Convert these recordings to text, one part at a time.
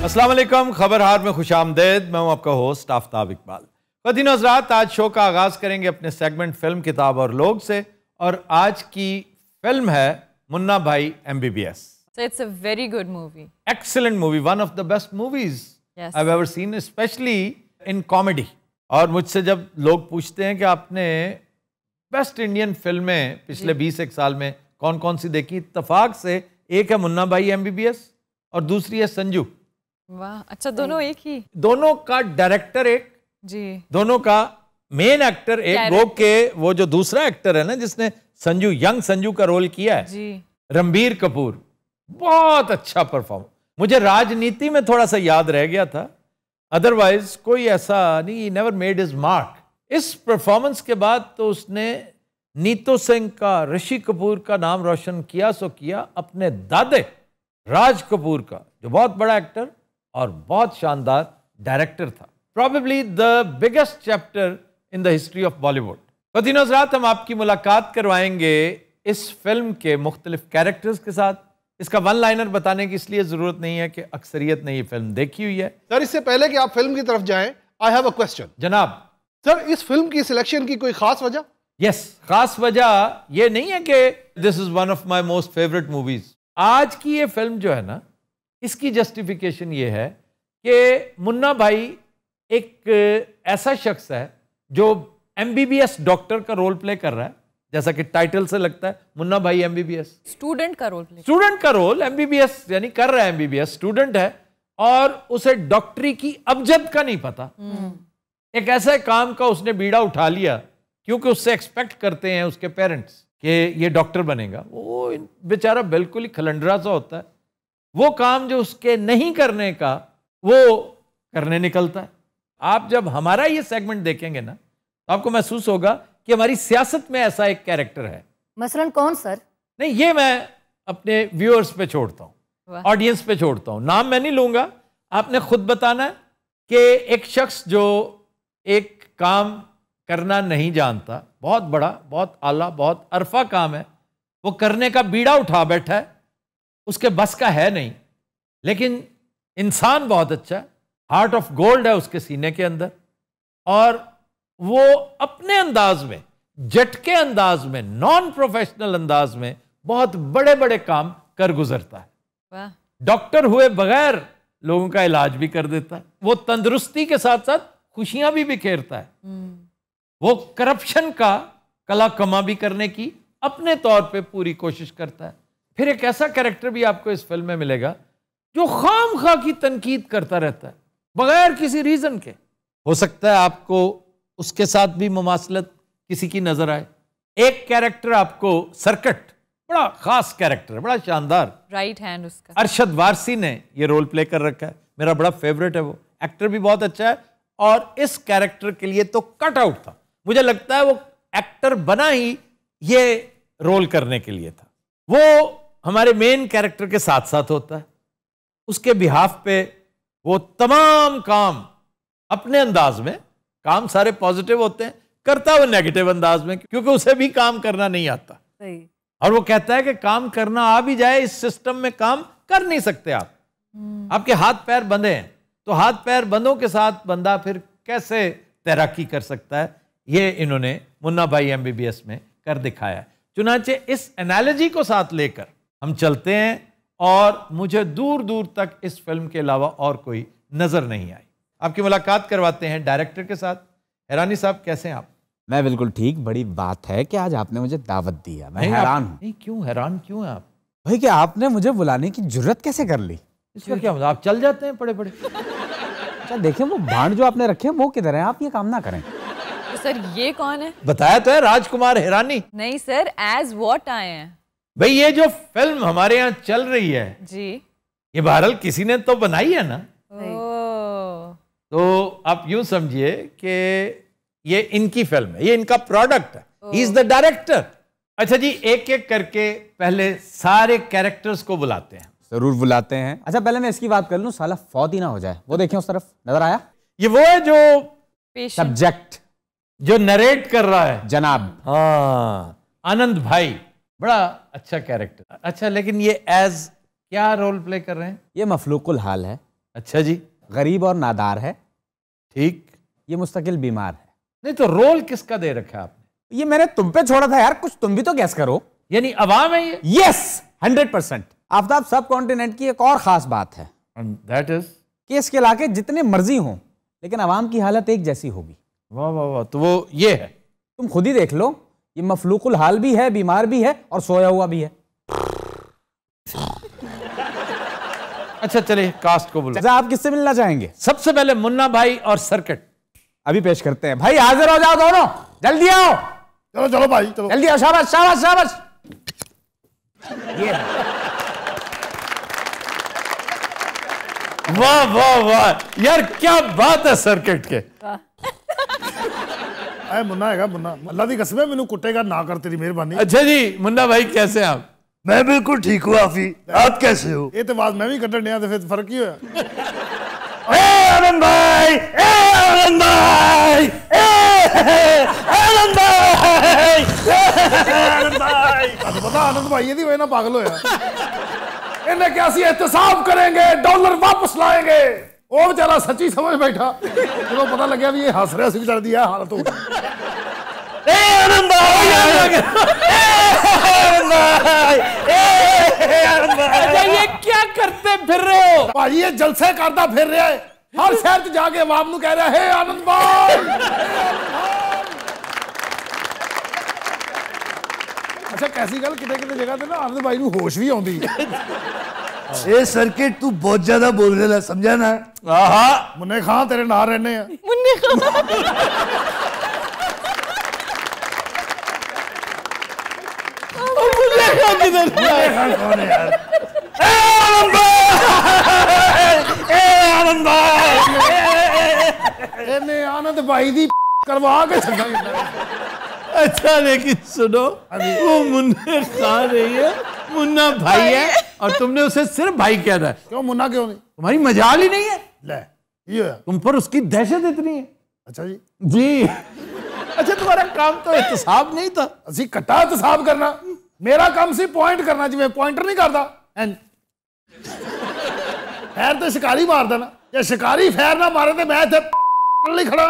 अस्सलाम वालेकुम, खबर हार में खुशामदेद। मैं हूं आपका होस्ट आफ्ताब इकबाल। ख़वातीन हज़रात, आज शो का आगाज करेंगे अपने सेगमेंट फिल्म किताब और लोग से, और आज की फिल्म है मुन्ना भाई MBBS। So it's a very good movie. Excellent movie, one of the best movies Yes. I've ever seen, especially in comedy। और मुझसे जब लोग पूछते हैं कि आपने बेस्ट इंडियन फिल्में पिछले 20 साल में कौन कौन सी देखी, इत्तफाक से एक है मुन्ना भाई MBBS और दूसरी है संजू। वाह, अच्छा, दोनों एक ही? दोनों का डायरेक्टर एक जी, दोनों का मेन एक्टर एक, वो के वो जो दूसरा एक्टर है ना जिसने संजू, यंग संजू का रोल किया है जी, रणबीर कपूर, बहुत अच्छा परफॉर्म। मुझे राजनीति में थोड़ा सा याद रह गया था, अदरवाइज कोई ऐसा नहीं, नेवर मेड हिज मार्क। इस परफॉर्मेंस के बाद तो उसने नीतो सिंह का, ऋषि कपूर का नाम रोशन किया सो किया, अपने दादे राज कपूर का, जो बहुत बड़ा एक्टर और बहुत शानदार डायरेक्टर था। Probably the biggest chapter in the history of Bollywood. ख़वातीन हज़रात, हम आपकी मुलाकात करवाएंगे इस फिल्म के मुख्तलिफ कैरेक्टर्स के साथ। इसका वन लाइनर बताने की इसलिए जरूरत नहीं है कि अक्सरियत ने ये फिल्म देखी हुई है। सर, इससे पहले कि आप फिल्म की तरफ जाएं, आई हैव अ क्वेश्चन। जनाब। सर, इस फिल्म की सिलेक्शन की कोई खास वजह? यस, खास वजह ये नहीं है कि this is one of my most favourite movies. आज की ये फिल्म जो है ना, इसकी जस्टिफिकेशन ये है कि मुन्ना भाई एक ऐसा शख्स है जो MBBS डॉक्टर का रोल प्ले कर रहा है, जैसा कि टाइटल से लगता है, मुन्ना भाई MBBS। स्टूडेंट का रोल प्ले, स्टूडेंट का रोल MBBS यानी कर रहा है, MBBS स्टूडेंट है, और उसे डॉक्टरी की अबजद का नहीं पता। एक ऐसे काम का उसने बीड़ा उठा लिया क्योंकि उससे एक्सपेक्ट करते हैं उसके पेरेंट्स कि ये डॉक्टर बनेगा। वो बेचारा बिल्कुल ही खलंडरा सा होता है, वो काम जो उसके नहीं करने का वो करने निकलता है। आप जब हमारा ये सेगमेंट देखेंगे ना, तो आपको महसूस होगा कि हमारी सियासत में ऐसा एक कैरेक्टर है। मसलन कौन सर? नहीं, ये मैं अपने व्यूअर्स पे छोड़ता हूँ, ऑडियंस पे छोड़ता हूँ, नाम मैं नहीं लूंगा। आपने खुद बताना है कि एक शख्स जो एक काम करना नहीं जानता, बहुत बड़ा, बहुत आला, बहुत अरफा काम है, वो करने का बीड़ा उठा बैठा है, उसके बस का है नहीं, लेकिन इंसान बहुत अच्छा है, हार्ट ऑफ गोल्ड है उसके सीने के अंदर, और वो अपने अंदाज में, झटके अंदाज में, नॉन प्रोफेशनल अंदाज में बहुत बड़े बड़े काम कर गुजरता है। वाह, डॉक्टर हुए बगैर लोगों का इलाज भी कर देता है। वो तंदुरुस्ती के साथ साथ खुशियां भी बिखेरता है। वो करप्शन का कला कमा भी करने की अपने तौर पे पूरी कोशिश करता है। फिर एक ऐसा कैरेक्टर भी आपको इस फिल्म में मिलेगा जो खामखा की तनकीद करता रहता है बगैर किसी रीजन के। हो सकता है आपको उसके साथ भी मुमासलत किसी की नजर आए। एक कैरेक्टर आपको, सर्कट, बड़ा खास कैरेक्टर है, बड़ा शानदार, राइट हैंड उसका, अरशद वारसी ने ये रोल प्ले कर रखा है, मेरा बड़ा फेवरेट है। वो एक्टर भी बहुत अच्छा है, और इस कैरेक्टर के लिए तो कट आउट था। मुझे लगता है वो एक्टर बना ही ये रोल करने के लिए था। वो हमारे मेन कैरेक्टर के साथ साथ होता है, उसके बिहाफ पे वो तमाम काम अपने अंदाज में, काम सारे पॉजिटिव होते हैं, करता वो नेगेटिव अंदाज में, क्योंकि उसे भी काम करना नहीं आता। सही। और वो कहता है कि काम करना आ भी जाए, इस सिस्टम में काम कर नहीं सकते आप, आपके हाथ पैर बंधे हैं, तो हाथ पैर बंधों के साथ बंदा फिर कैसे तैराकी कर सकता है, ये इन्होंने मुन्ना भाई MBBS में कर दिखाया है। चुनांचे इस एनालॉजी को साथ लेकर हम चलते हैं, और मुझे दूर दूर तक इस फिल्म के अलावा और कोई नजर नहीं आई। आपकी मुलाकात करवाते हैं डायरेक्टर के साथ। हैरानी साहब, कैसे हैं आप? मैं बिल्कुल ठीक। बड़ी बात है कि आज आपने मुझे दावत दी है, मैं हैरान हूँ। नहीं, क्यों हैरान क्यों हैं आप? भाई, कि आपने मुझे बुलाने की जुर्रत कैसे कर ली? इसका क्या मतलब, आप चल जाते हैं पड़े पड़े? अच्छा देखिए, वो भांड जो आपने रखे हैं वो किधर है? आप ये काम ना करें। तो सर ये कौन है? बताया तो है, राजकुमार हिरानी। नहीं सर, एज व्हाट आए हैं? भाई, ये जो फिल्म हमारे यहाँ चल रही है जी, ये बहरहाल किसी ने तो बनाई है ना, ओह, तो आप यूं समझिए कि ये इनकी फिल्म है, ये इनका प्रोडक्ट है, ही इज द डायरेक्टर। अच्छा जी, एक एक करके पहले सारे कैरेक्टर्स को बुलाते हैं। जरूर बुलाते हैं। अच्छा, पहले मैं इसकी बात कर लूं, साला फौत ही ना हो जाए। वो देखें उस तरफ, नजर आया? ये वो है जो पेशेंट, सब्जेक्ट, जो नरेट कर रहा है, जनाब। हाँ, आनंद भाई, बड़ा अच्छा कैरेक्टर। अच्छा, लेकिन ये एज क्या रोल प्ले कर रहे हैं? ये मफलूकुल हाल है। अच्छा जी, गरीब और नादार है, ठीक। ये मुस्तकिल बीमार है। नहीं तो रोल किसका दे रखा है आपने? ये मैंने तुम पे छोड़ा था यार, कुछ तुम भी तो गैस करो। यानी अवाम है ये? यस, 100%। आफ्ताब, सब कॉन्टिनेंट की एक और खास बात है दैट इज कि इसके इलाके जितने मर्जी हों, लेकिन अवाम की हालत एक जैसी होगी। वाह वाह वाह, तो वो ये है। तुम खुद ही देख लो, ये मफलूकुल हाल भी है, बीमार भी है और सोया हुआ भी है। अच्छा चलिए कास्ट को बोलो। अच्छा, आप किससे मिलना चाहेंगे? सबसे पहले मुन्ना भाई और सर्किट। अभी पेश करते हैं। भाई हाजिर हो जाओ दोनों, जल्दी आओ। चलो चलो भाई चलो, जल्दी आओ, शाबाश शाबाश शाबाश। ये वाह वाह वाह यार, क्या बात है सर्किट के। ऐ मुन्ना हैगा, मुन्ना अल्लाह दी कसम है मैनू कुटेगा ना कर, तेरी मेहरबानी। अच्छा जी, मुन्ना भाई कैसे हैं आप? मैं बिल्कुल ठीक हूँ आफी, आप कैसे हो? ये तो बात मैं भी कटन दिया, तो फिर फर्क ही होया। आनंद भाई, आनंद भाई, आनंद भाई, आनंद भाई। पता आनंद भाई ये वजह ना पागल होया। इन्हें क्या सी एहतसाब करेंगे, डॉलर वापस लाएंगे। वो बेचारा सच्ची समझ बैठा, जो पता लगे भी ये हंस रहा सी, बेचारा दी हालत हो गई। आनंद भाई, आनंद भाई, आनंद भाई। अच्छा ये क्या करते फिर रहे हो? भाजी ये जलसे करता फिर रहा है, हर शहर च जाके अवाम नू कह रहा है आनंद भाई। अच्छा कैसी गल, किते किते जगह ते ना आनंद भाई नू होश भी आउंदी। ए सर्किट तू बहुत ज्यादा बोल रहा है, समझा ना? आहा, मुन्ने खां तेरे नाल रहने हैं। मुन्ने कौन है यार? आनंद भाई, आनंद भाई। इन्हें आनंद भाई दी करवा के छड्डा। अच्छा लेकिन सुनो, वो मुन्ने खान नहीं है, मुन्ना भाई है, और तुमने उसे सिर्फ भाई कहना है। क्यों मुन्ना क्यों नहीं? तुम्हारी मजाल ही नहीं है, ले ये होया। तुम पर उसकी दहशत इतनी है। अच्छा जी, जी। अच्छा तुम्हारा काम तो एहतसाब नहीं था? असी कट्टा एहतसाब करना, मेरा काम सी पॉइंट करना, जिवें पॉइंटर नहीं करता। फैर तो शिकारी मार देना, जे शिकारी फैर ना मारे तो मैं इत्थे नहीं खड़ा।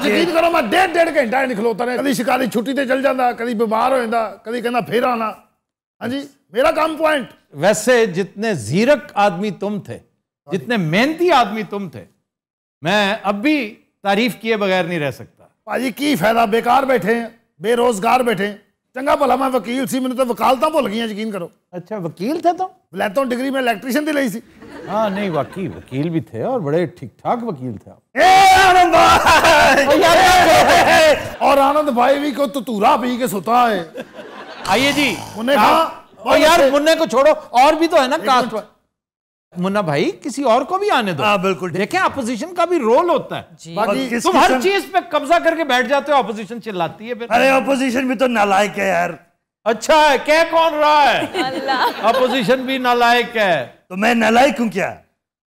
यकीन करो मैं डेढ़ घंटा नहीं खलोता ने। कभी शिकारी छुट्टी ते चल जाता, कभी बीमार हो जाता, कभी कहना फिर आना। हाँ जी, मेरा काम पॉइंट। वैसे जितने जीरक आदमी तुम थे, जितने मेहनती आदमी तुम थे, मैं अब भी तारीफ किए बगैर नहीं रह सकता। भाजी की फायदा, बेकार बैठे हैं, बेरोजगार बैठे हैं। चंगा भला मैं वकील सी, मैंने तो वकालतां भुल गई, यकीन करो। अच्छा वकील थे तुम? लैतों डिग्री में इलेक्ट्रीशियन दी लई सी। हाँ नहीं, वाकई वकील भी थे और बड़े ठीक ठाक वकील थे आप। आनंद भाई, और आनंद भाई भी को तुतूरा पी के सुता है। आइए जी। मुन्ने खां, और यार मुन्ने को छोड़ो, और भी तो है ना कास्ट पर। मुन्ना भाई किसी और को भी आने दो। हाँ बिल्कुल। देखें अपोजिशन का भी रोल होता है। बाकी तुम हर चीज पे कब्जा करके बैठ जाते हो, अपोजिशन चिल्लाती है फिर। अरे ऑपोजिशन भी तो नालायक है यार। अच्छा है, कह कौन रहा है? अल्लाह। अपोजिशन भी नालायक है। तो मैं नालायक हूं क्या?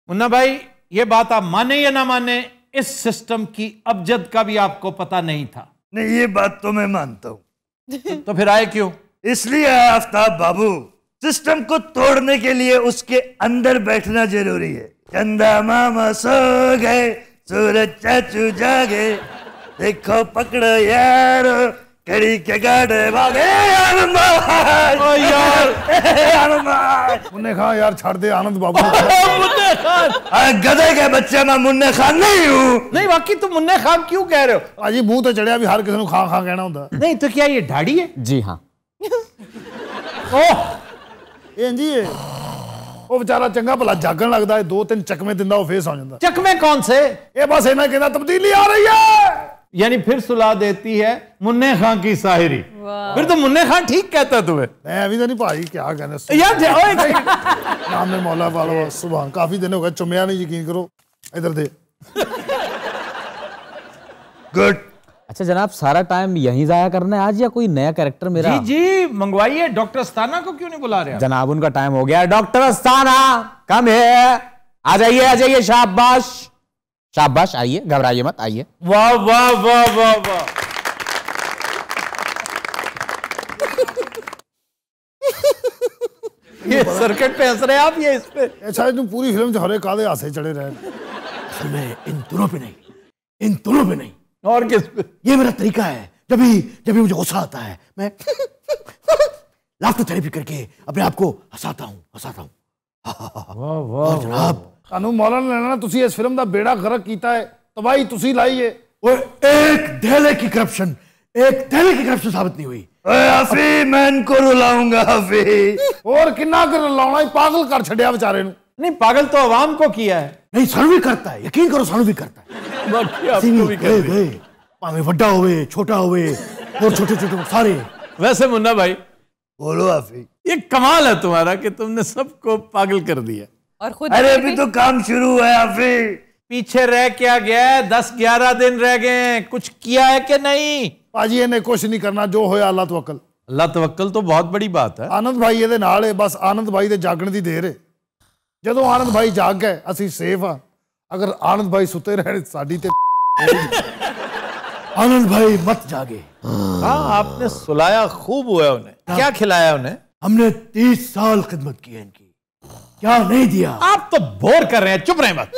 मुन्ना भाई ये बात आप माने या ना माने, इस सिस्टम की अबजद का भी आपको पता नहीं था। नहीं ये बात तो मैं मानता हूं। तो फिर आए क्यों? इसलिए आफ्ताब बाबू, सिस्टम को तोड़ने के लिए उसके अंदर बैठना जरूरी है। चंदा मामा सो गए, सूरज चाचू जागे, देखो पकड़ो यारो, कड़ी के गाड़े भागे। आनंद भाई, यार आनंद भाई। मुन्ने खां यार छड़ दे आनंद बाबू। मुन्ने खान गधे के बच्चे मैं मुन्ने खान नहीं हूं। नहीं, वाकई तुम मुन्ने खान क्यों कह रहे हो? भाजी मुंह तो चढ़िया भी हर किसी को खां खां कहना होता। नहीं तो क्या ये ढाड़ी है? जी हाँ। ओह जी वो बेचारा चंगा भला जागन लगता है, 2-3 चकमे दिंदा वो फेस आ जाता। चकमे कौन से? ये बस इन्हें कहना तब्दीली आ रही है। यानी फिर सुला देती है मुन्ने खान की शायरी। फिर तो मुन्ने खान ठीक कहता है तुम्हें। मैं अभी तो नहीं भाई, क्या कहने यार नाम में मौला वाला सुभान। काफी दिन हो गए चुमया नहीं, यकीन करो। इधर दे। गुड। अच्छा जनाब, सारा टाइम यहीं जाया करना है आज, या कोई नया कैरेक्टर मेरा? जी जी मंगवाइए। डॉक्टर अस्ताना को क्यों नहीं बुला रहे आप? जनाब उनका टाइम हो गया। डॉक्टर अस्ताना कम है, आ जाइए आ जाइए। शाबाश शाबाश, आइए, घबराइए मत, आइए। वाह वाह वाह वाह वाह। ये सर्किट पे हंस रहे हैं आप, ये इस पे अच्छा तुम पूरी फिल्म च हरे काले हासे चढ़े रहे। असल में इन दोनों पे नहीं, इन दोनों पे नहीं, और किस पे? ये मेरा तरीका है। जब भी मुझे गुस्सा आता है मैं लाफ्टर थेरेपी करके अपने आप को हंसाता हूँ। वाह वाह जनाब कानू मौला लेना तुसी इस फिल्म दा बेड़ा गर्क कीता है, तबाही तुसी लाई है। वो एक धेले की करप्शन साबित नहीं हुई। हाफी मैं इनको रुलाऊंगा हाफी। और किन्ना कर लाउना पागल कर छड़िया बेचारे नु। नहीं, पागल तो आवाम को किया है। नहीं सानू भी करता है, यकीन करो सानू भी करता है। बाकी आपको भी कर दिया। भावे वड्डा होवे छोटा होवे और छोटे सारे। वैसे मुन्ना भाई बोलो हाफी। ये कमाल है तुम्हारा कि तुमने सबको पागल कर दिया। और खुद अरे अभी तो काम शुरू है हाफी। पीछे रह क्या गया है? 10-11 दिन रह गए हैं, कुछ किया है कि नहीं? पाजी इन्हें कुछ नहीं करना, जो होया अल्लाह तवक्कल। अल्लाह तवक्कल तो बहुत बड़ी बात है। आनंद भाई ਇਹਦੇ ਨਾਲ है, बस आनंद भाई ਦੇ ਜਾਗਣ ਦੀ ਦੇਰ है। ਜਦੋਂ आनंद भाई जाग गए ਅਸੀਂ सेफ हाँ, अगर आनंद भाई सुते रहे साडी ते आनंद भाई मत जागे। हाँ, आपने सुलाया खूब हुआ उन्हें। क्या खिलाया उन्हें? हमने 30 साल खिदमत की है इनकी, क्या नहीं दिया। आप तो बोर कर रहे हैं, चुप रहे मत।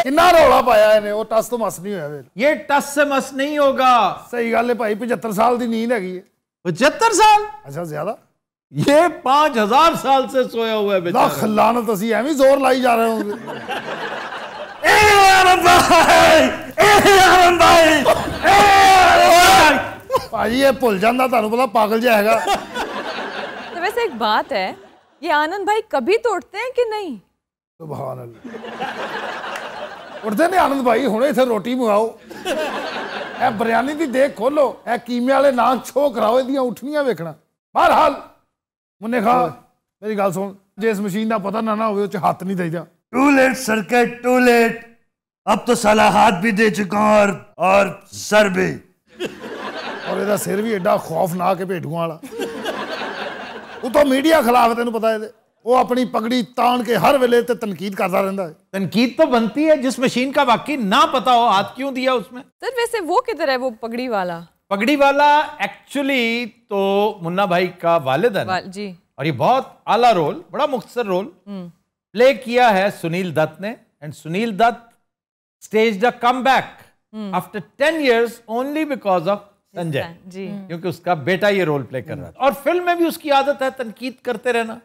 किन्ना रौला पाया इन्हें, वो टस तो मस नहीं होया। ये टस से मस नहीं होगा। सही गल है भाई, 75 साल की नींद हैगी है। 75 साल? अच्छा ज्यादा। ये 5000 साल से सोया हुआ है बेचारा। लख लानत असी एवं जोर लाई जा रहे होंगे। भाजी ये भुल जाता, तुहानू पता पागल जिहा हैगा। तो वैसे एक बात है, ये आनंद भाई कभी तोड़ते हैं कि नहीं? सुभान अल्लाह। उठते ने आनंद भाई, हुणे इत्थे रोटी मंगाओ, ए बिरयानी दी देख खोलो, ए कीमे वाले नान छो कराओ, इहदियां उठनियां वेखना। बहरहाल मुन्ने खा मेरी गल सुन, जे इस मशीन का पता ना हो हाथ नहीं देगा। Too late circuit, too late. अब तो साला हाथ भी दे चुका हूं और सर भी। और ਇਹਦਾ सिर भी एडा खौफनाक है भेडुआ वाला। वो तो मीडिया खिलाफ तेन पता है, वो अपनी पगड़ी तान के हर वेले ते तनकीद करता रहता है। तनकीद तो बनती है, जिस मशीन का वाकई ना पता हो हाथ क्यों दिया उसमें। सर वैसे वो किधर है, वो पगड़ी वाला? पगड़ी वाला एक्चुअली तो मुन्ना भाई का वालिद है जी, और ये बहुत आला रोल, बड़ा मुख्तसर रोल प्ले किया है सुनील दत्त ने। And Sunil Dutt staged a comeback after 10 years only because of Sanjay ji, क्योंकि उसका बेटा ये रोल प्ले कर रहा था। और फिल्म में भी उसकी आदत है तनकीद करते रहना,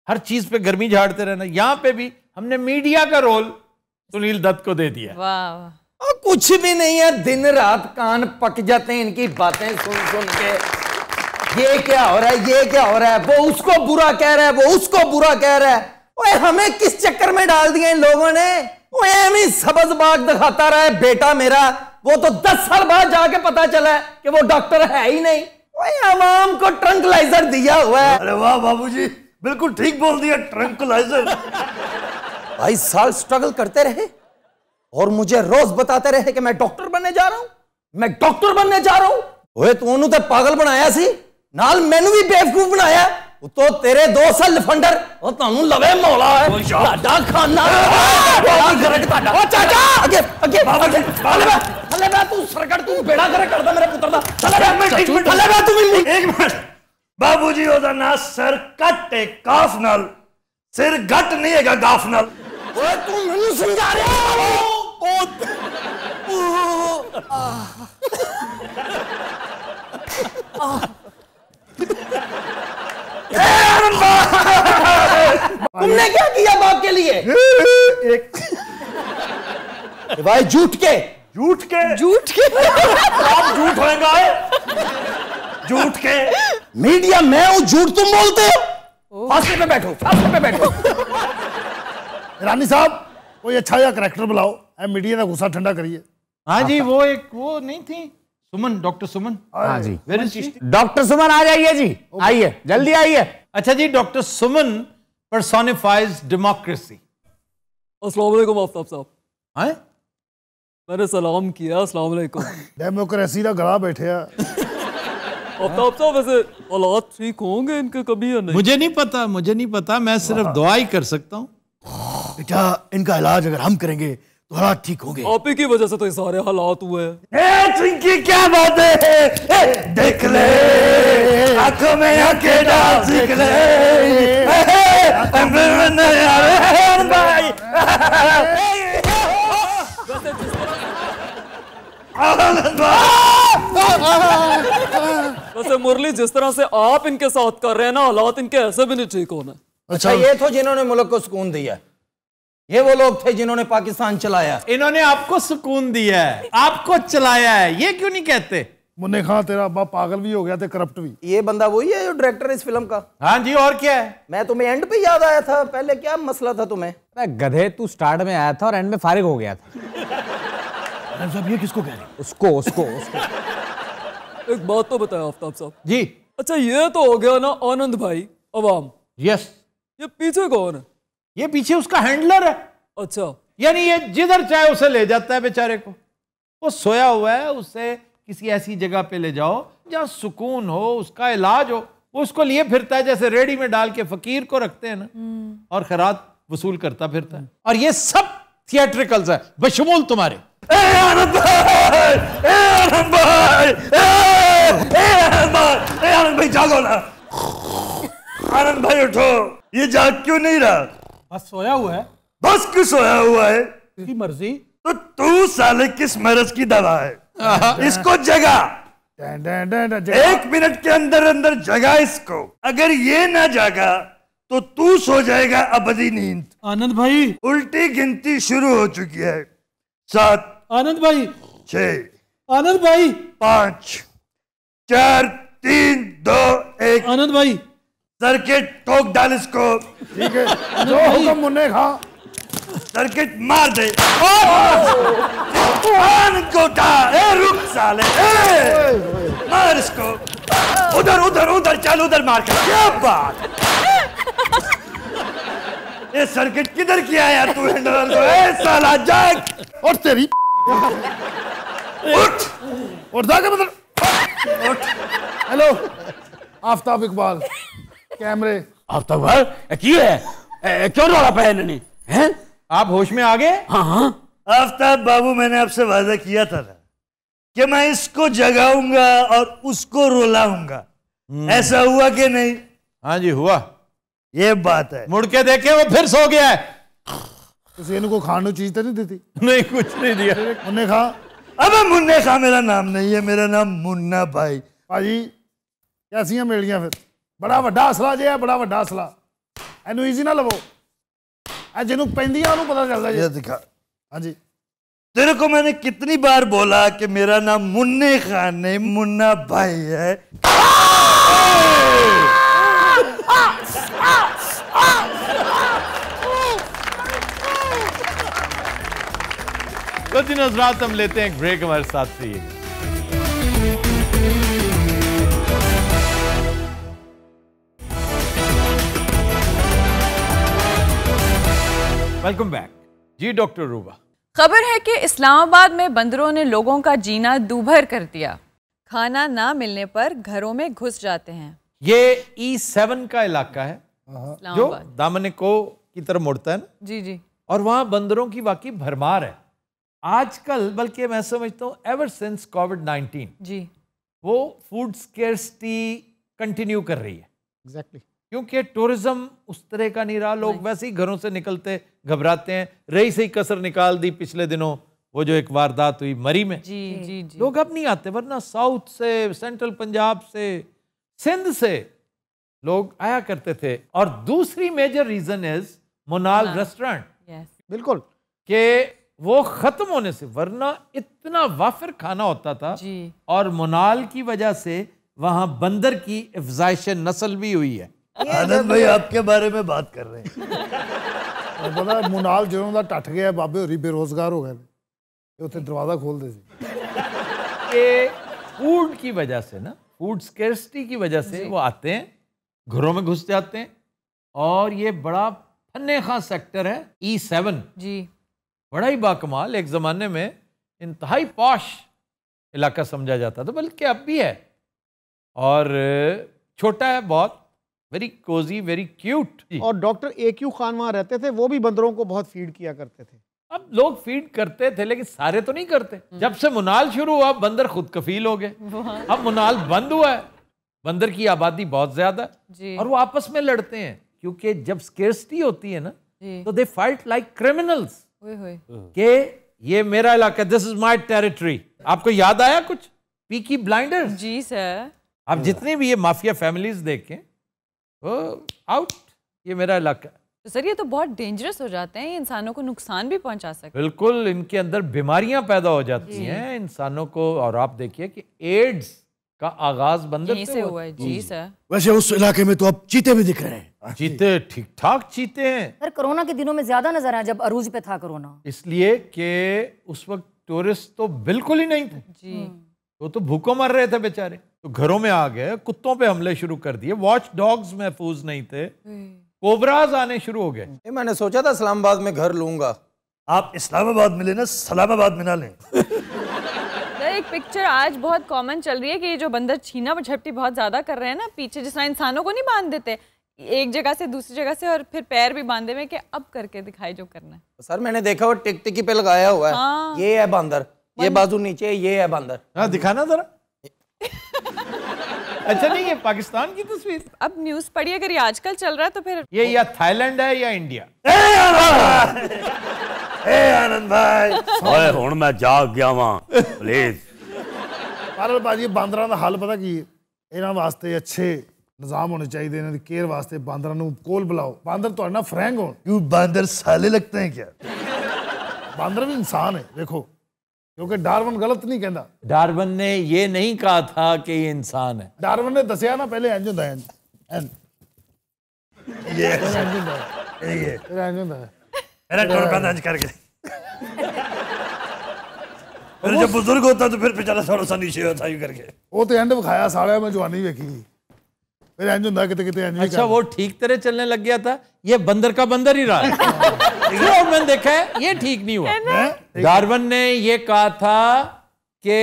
हर चीज पे गर्मी झाड़ते रहना। यहां पे भी हमने मीडिया का रोल सुनील दत्त को दे दिया। वाह। कुछ भी नहीं है, दिन रात कान पक जाते हैं इनकी बातें सुन सुन के। ये क्या हो रहा है, ये क्या हो रहा है, वो उसको बुरा कह रहा है, वो उसको बुरा कह रहा है। ओए हमें किस चक्कर में डाल दिया इन लोगों ने। ओए एमी सबज बाग दिखाता रहा है बेटा मेरा, वो तो 10 साल बाद जाके पता चला कि वो डॉक्टर है ही नहीं। ओए अवाम को ट्रंकलाइजर दिया हुआ है। अरे वाह बाबूजी, बिल्कुल ठीक बोल दिया, ट्रंकलाइजर। 22 साल स्ट्रगल करते रहे और मुझे रोज बताते रहे कि मैं डॉक्टर बनने जा रहा हूं, मैं डॉक्टर बनने जा रहा हूं। ओए तू ओनू ते पागल बनाया सी, नाल मैनू भी बेवकूफ बनाया। तो तेरे 2 साल फंडर और तानू लवे मौला है साडा खाना बड़ा गरज काटा। ओ चाचा आगे आगे हले बे तू सरकट, तू बेड़ा गरज करदा मेरे पुत्र दा। हले बे तू एक मिनट बाबूजी, ओदा ना सर कट है काफ नाल, सिर गट नहीं हैगा गाफ नाल। ओए तू मैनू समझा रहा तुमने क्या किया बाप के लिए? भाई झूठ के आप झूठ होएगा, झूठ के मीडिया मैं हूं, झूठ तुम बोलते हो। फांसी पे बैठो, फांसी पे बैठो। रानी साहब कोई अच्छा सा करैक्टर बुलाओ, मीडिया का गुस्सा ठंडा करिए। हाँ जी, वो नहीं थी सुमन, डॉक्टर सुमन। हाँ जी, वेरी सी। डॉक्टर सुमन आ जाइए जी, आइए जल्दी आइए। अच्छा जी, डॉक्टर सुमन पर्सोनिफाइज डेमोक्रेसी। अस्सलाम वालेकुम आफ्ताब साहब, हैं? मैंने सलाम किया। अस्सलाम वालेकुम। डेमोक्रेसी का गला बैठे आफ्ताब साहब वैसे हालात ठीक होंगे इनके कभी या नहीं? मुझे नहीं पता, मैं सिर्फ दुआ ही कर सकता हूँ। बेटा इनका इलाज अगर हम करेंगे तो हालात ठीक होंगे। आप ही की वजह से तो ये सारे हालात हुए हैं। चिंकी क्या बात है, देख ले आंखों में आंखें डाल सीख ले भाई। वैसे मुरली जिस तरह से आप इनके साथ कर रहे हैं ना, हालात इनके ऐसे भी नहीं ठीक होना। अच्छा ये तो जिन्होंने मुल्क को सुकून दिया, ये वो लोग थे जिन्होंने पाकिस्तान चलाया। इन्होंने आपको सुकून दिया है, आपको चलाया है, ये क्यों नहीं कहते? मुन्ने खां तेरा अब्बा पागल भी हो गया थे, करप्ट भी। ये बंदा वही है जो डायरेक्टर है इस फिल्म का? हाँ जी, और क्या है? मैं तुम्हें एंड पे याद आया था, पहले क्या मसला था तुम्हें? गधे तू स्टार्ट में आया था और एंड में फारिग हो गया था। साहब ये किसको कह रहे हैं? उसको उसको उसको एक बात तो बताया आफ्ताब साहब जी। अच्छा ये तो हो गया ना आनंद भाई अवाम, यस, ये पीछे कौन है? ये पीछे उसका हैंडलर है। अच्छा यानी ये जिधर चाहे उसे ले जाता है बेचारे को। वो सोया हुआ है, उसे किसी ऐसी जगह पे ले जाओ जहां सुकून हो, उसका इलाज हो, वो उसको लिए फिरता है जैसे रेडी में डाल के फकीर को रखते हैं ना, और खैरात वसूल करता फिरता है। और ये सब थिएट्रिकल्स है बशमूल तुम्हारे। आनंद भाई जागो ना, आनंद भाई उठो, ये जाग क्यों नहीं रहा? बस सोया हुआ है। बस क्यों सोया हुआ है? इसकी मर्जी। तो तू साले किस मरज की दवा है? इसको जगा, एक मिनट के अंदर अंदर जगा इसको। अगर ये ना जागा तो तू सो जाएगा अबदी नींद। आनंद भाई, उल्टी गिनती शुरू हो चुकी है। 7, आनंद भाई, 6, आनंद भाई, 5, 4, 3, 2, 1। आनंद भाई, सर्किट ठोक डाल इसको। ठीक है, जो हुक्म मुन्ने खां। सर्किट मार दे। को उठा, रुक साले, मार इसको। उधर उधर उधर चल, उधर मार कर। क्या बात, ये सर्किट किधर किया यार तू हैंडलर को? साला जाग, और तेरी उठ उठ जाके मतलब उठ। हेलो आफ्ताब इकबाल, कैमरे। आफ्ताब भाई की है? क्यों रोला पाया इन्होंने? हैं? आप होश में आ गए? हाँ। आफ्ताब बाबू, मैंने आपसे वादा किया था ना कि मैं इसको जगाऊंगा और उसको रुलाऊंगा। ऐसा हुआ कि नहीं? हाँ जी हुआ। ये बात है। मुड़ के देखे वो फिर सो गया है। किसी इनको खाने चीज तो नहीं देती? नहीं, कुछ नहीं दिया। मुन्ने खां। अबे मुन्ने खां मेरा नाम नहीं है, मेरा नाम मुन्ना भाई। भाजी कैसियां मिलियां फिर? बड़ा वड्डा हसला जे है, बड़ा वड्डा हसला। एनू ईजी ना लवो, जिन्हों पैंदियां उन्होंने पता चलता ये दिखा। हाँ जी, तेरे को मैंने कितनी बार बोला कि मेरा नाम मुन्ने खान नहीं मुन्ना भाई है। तो जी हज़रात, हम लेते हैं एक ब्रेक, हमारे साथ रहिए। वेलकम बैक जी। डॉक्टर रूबा, खबर है कि इस्लामाबाद में बंदरों ने लोगों का जीना दूभर कर दिया। खाना ना मिलने पर घरों में घुस जाते हैं। ये E7 का इलाका है जो इस्लामाबाद। दामन को की तरफ मुड़ता है ना, जी जी। और वहां बंदरों की वाकई भरमार है आजकल। बल्कि मैं समझता हूँ एवर सिंस कोविड-19 जी, वो फूड स्केर्सिटी कंटिन्यू कर रही है। एग्जैक्टली। क्योंकि टूरिज्म उस तरह का नहीं रहा, लोग वैसे ही घरों से निकलते घबराते हैं। रही से ही कसर निकाल दी पिछले दिनों, वो जो एक वारदात हुई मरी में। जी जी जी। लोग अब नहीं आते, वरना साउथ से, सेंट्रल पंजाब से, सिंध से लोग आया करते थे। और दूसरी major reason is Monal restaurant, yes, बिल्कुल। कि वो खत्म होने से, वरना इतना वाफिर खाना होता था। जी। और मोनाल की वजह से वहां बंदर की अफजाइश नस्ल भी हुई है। आनंद भाई आपके बारे में बात कर रहे हैं। पता मुनाल ਜਦੋਂ ਦਾ ਟੱਟ ਗਿਆ, ਬਾਬੇ ਹੋਰੀ ਬੇਰੋਜ਼ਗਾਰ ਹੋ ਗਏ ਤੇ ਉੱਥੇ ਦਰਵਾਜ਼ਾ ਖੋਲਦੇ ਸੀ। कि फूड की वजह से ना, फूड स्केर्सिटी की वजह से वो आते हैं, घरों में घुस जाते हैं। और ये बड़ा फन्ने खां सेक्टर है E7, जी। बड़ा ही बाकमाल। एक ज़माने में इंतहाई पॉश इलाका समझा जाता था, बल्कि अब भी है। और छोटा है बहुत, वेरी कोजी, वेरी क्यूट। और डॉक्टर AQ खान वहां रहते थे, वो भी बंदरों को बहुत फीड किया करते थे। अब लोग फीड करते थे लेकिन सारे तो नहीं करते। जब से मुनाल शुरू हुआ बंदर खुद कफील हो गए। अब मुनाल बंद हुआ है, बंदर की आबादी बहुत ज्यादा जी। और वो आपस में लड़ते हैं, क्योंकि जब स्केर्सिटी होती है ना जी। तो दे फाइट लाइक क्रिमिनल्स ओए होए। के ये मेरा इलाका, दिस इज माय टेरिटरी। आपको याद आया कुछ पीकी ब्लाइंडर्स? जी सर। आप जितनी भी ये माफिया फैमिलीज देखें, वो आउट, ये मेरा इलाका। तो सर ये तो बहुत डेंजरस हो जाते हैं, ये इंसानों को नुकसान भी पहुंचा सकते हैं। बिल्कुल, इनके अंदर बीमारियां पैदा हो जाती हैं इंसानों को। और आप देखिए कि एड्स का आगाज बंदर यहीं से हुआ है। जी सर। वैसे उस इलाके में तो अब चीते भी दिख रहे हैं। चीते ठीक ठाक चीते हैं, सर कोरोना के दिनों में ज्यादा नजर आया जब अरूज पे था कोरोना। इसलिए कि उस वक्त टूरिस्ट तो बिल्कुल ही नहीं थे जी। वो तो भूखों मर रहे थे बेचारे, तो घरों में आ गए, कुत्तों पे हमले शुरू कर दिए, वॉच डॉग्स महफूज नहीं थे, कोबराज आने शुरू हो गए। मैंने सोचा था इस्लामाबाद में घर लूंगा। आप इस्लामाबाद में लेना, सलामाबाद में ना लें। सर एक पिक्चर आज बहुत कॉमन चल रही है कि ये जो बंदर छीना झपटी बहुत ज्यादा कर रहे हैं ना पीछे, जिस तरह इंसानों को नहीं बांध देते एक जगह से दूसरी जगह से, और फिर पैर भी बांधे हुए कि अब करके दिखाई जो करना है। सर मैंने देखा वो टिकटिकी पे लगाया हुआ है। हाँ। ये है बंदर, ये बाजू नीचे, ये है बंदर। हाँ दिखाना जरा। अच्छा नहीं, ये पाकिस्तान की तस्वीर। अब न्यूज पढ़िए, अगर ये आजकल चल रहा है तो फिर ये या थाईलैंड है या इंडिया। आनंद भाई ओए हुण मैं जाग गया वां प्लीज। ਪਰ ਭਾਜੀ ਬਾਂਦਰਾਂ ਦਾ ਹੱਲ ਪਤਾ ਕੀ ਹੈ? ਇਹਨਾਂ ਵਾਸਤੇ ਅੱਛੇ ਨਿਜ਼ਾਮ ਹੋਣੇ ਚਾਹੀਦੇ, ਇਹਨਾਂ ਦੀ ਕੇਅਰ ਵਾਸਤੇ ਬਾਂਦਰਾਂ ਨੂੰ ਕੋਲ ਬੁਲਾਓ, ਬਾਂਦਰ ਤੁਹਾਡੇ ਨਾਲ ਫਰੈਂਕ ਹੋਣ। क्यों बंदर साले लगते हैं क्या? ਬਾਂਦਰ ਵੀ ਇਨਸਾਨ ਹੈ ਦੇਖੋ, क्योंकि डार्विन गलत नहीं कहता। डार्विन ने ये नहीं कहा था कि ये इंसान है। डार्विन ने दसिया ना पहले इंज होंदा है, इंज ये इंज होंदा है, ये फिर इंज होंदा है। मेरा टोल का नाच करके फिर जब बुजुर्ग होता तो फिर बेचारा थोड़ा सा नीचे होता यूं करके। ਉਹ ਤੇ ਐਂਡ ਵਿਖਾਇਆ ਸਾਲਿਆ, ਮੈਂ ਜਵਾਨੀ ਵੇਖੀ ਫਿਰ ਇੰਜ ਹੁੰਦਾ ਕਿਤੇ ਕਿਤੇ ਇੰਜ। अच्छा वो ठीक तरह चलने लग गया था, ये बंदर का बंदर ही रहा है। और मैंने देखा है ये ठीक नहीं हुआ। डार्विन ने ये कहा था कि